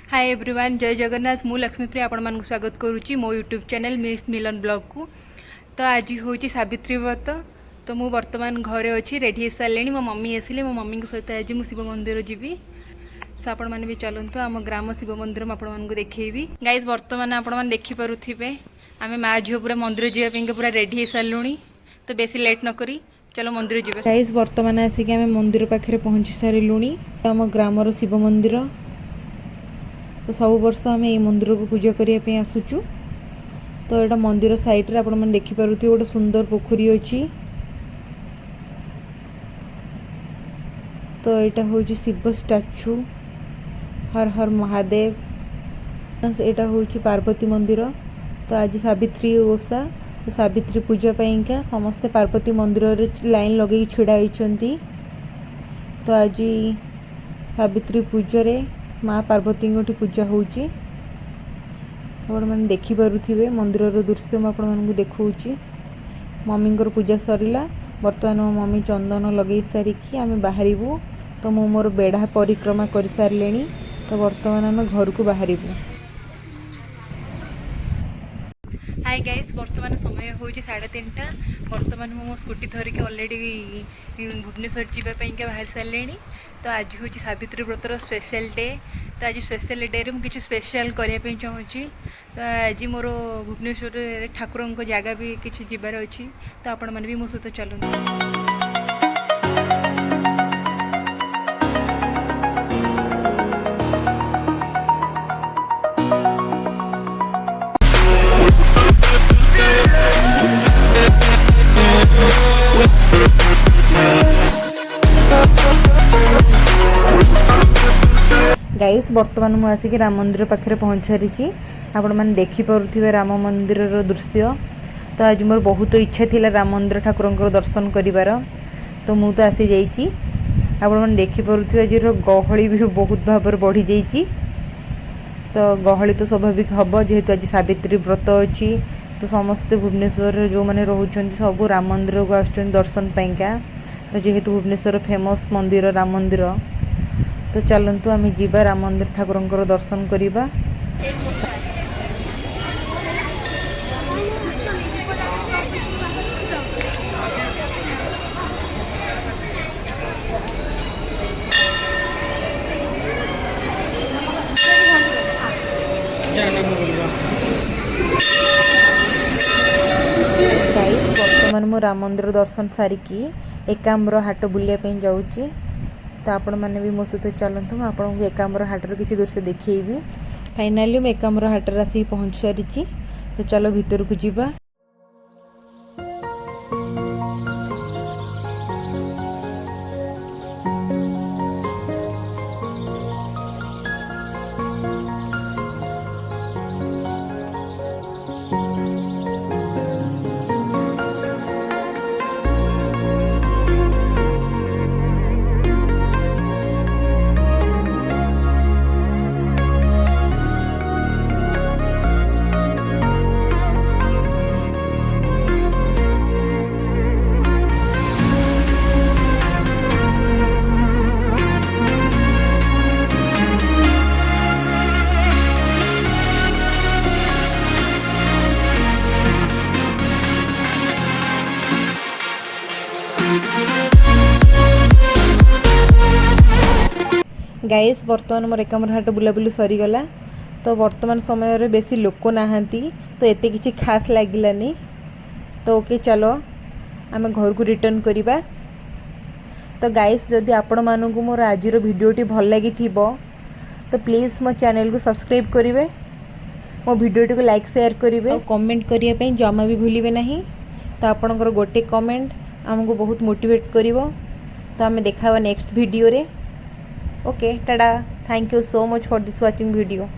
Hi everyone, जय जगन्नाथ। मु लक्ष्मीप्रिया आपण मानक स्वागत करुच्ची मो यूट्यूब चैनल मिस मिलन ब्लॉग को। तो आज हूँ सावित्री व्रत। तो मु वर्तमान घरे अच्छी रेडी हो सारे। मो मम्मी आसिले, मो मम्मी सहित आज मुझे शिव मंदिर जीवी। सो आपण मैंने भी चलतु आम ग्राम शिव मंदिर मुझे देखी। गाइज बर्तमान आपण देखिपे आम माँ झील पूरा मंदिर जावाई पूरा रेडी हो सारूँ। तो बेसी लेट न करी चलो मंदिर जी। गाइज बर्तमान आसिक आम मंदिर पाखे पहुँची सारूँ। आम ग्रामर शिव मंदिर। तो सब वर्ष आम ये मंदिर को पूजा करने आसुचु। तो यहाँ मंदिर साइड रे आपण देखिपुर गोटे सुंदर पोखरी अच्छी। तो यहाँ हूँ शिव स्टाचू, हर हर महादेव। यहाँ हूँ पार्वती मंदिर। तो आज सावित्री ओषा, तो सावित्री पूजा पाइंका समस्ते पार्वती मंदिर रे लाइन लगे छिड़ा होती। तो आज सावित्री पूजा रे माँ पार्वती पूजा होची। देखिपे मंदिर दृश्य मुझे देखा। मम्मी पूजा सरला। बर्तमान मो मम्मी चंदन लगे सारिकी आम बाहरबू। तो मु मोर बेढ़ा परिक्रमा कर सारे। तो बर्तमान आम घर को बाहरबू। हाय गाइस, बर्तमान समय हो 3:30। बर्तमान मो स्कूटी धरिकी ऑलरेडी भुवनेश्वर जावाई बाहर सारे। तो आज हूँ सावित्री व्रतर स्पेशल डे। तो आज स्पेशल डे रे मुझे स्पेशल करने चाहूँगी। तो आज मोर भुवनेश्वर ठाकुर जगह भी किसी जीवार अच्छी। तो आपण मैंने भी मो सहित चलते। गाइस बर्तमान मुझे आसिक राम मंदिर पाखे पहुँच सारी। आपण मैंने देखिपे राम मंदिर दृश्य। तो आज मोर बहुत इच्छा थिला राम मंदिर ठाकुर दर्शन करिवार। तो मु तो आसी जाइए। आपण मैंने देखिपे आज गहली भी बहुत भाव बढ़ी जाइए। तो गहली तो स्वाभाविक हम जेहेतु आज सावित्री व्रत अच्छी। तो समस्ते भुवनेश्वर जो मैंने रोचन सब राम मंदिर को आस दर्शन पाइंका। तो जेहेतु भुवनेश्वर फेमस मंदिर राम मंदिर। तो चलतु आम जीवा राम मंदिर ठाकुर दर्शन करवा। बर्तमान मो राम मंदिर दर्शन सारिकी एकाम्र हाट बुलायापी जाऊँगी। तो आपण मैंने भी मो सहित चलतु। मुझे आपको एकाम्र हाटर किसी दृश्य देखी। फाइनाली मुझे एकाम्र हाटर आसिक पहुँच सारी। तो चलो भीतर को जीवा। गाइस बर्तमान मोर एकाम्र हाट बुलाबुली सरीगला। तो वर्तमान समय रे बेसी लोक नाहांती। तो एते किसी खास लागिलानी। तो ओके चलो आम घर को रिटर्न करिबा। तो गाइस जदि आपण मानकु मोर आजिर भिडियोटी भल लगी तो प्लीज़ मो चैनल को सब्सक्राइब करेंगे। मो भिडियोटी को लाइक शेयर करेंगे और कमेंट करने जमा भी भूलिए नहीं। तो आपणकर गोटे कमेंट आमको बहुत मोटिवेट करिवो। तो आम देखा नेक्स्ट वीडियो रे। Okay Tata. Thank you so much for this watching video.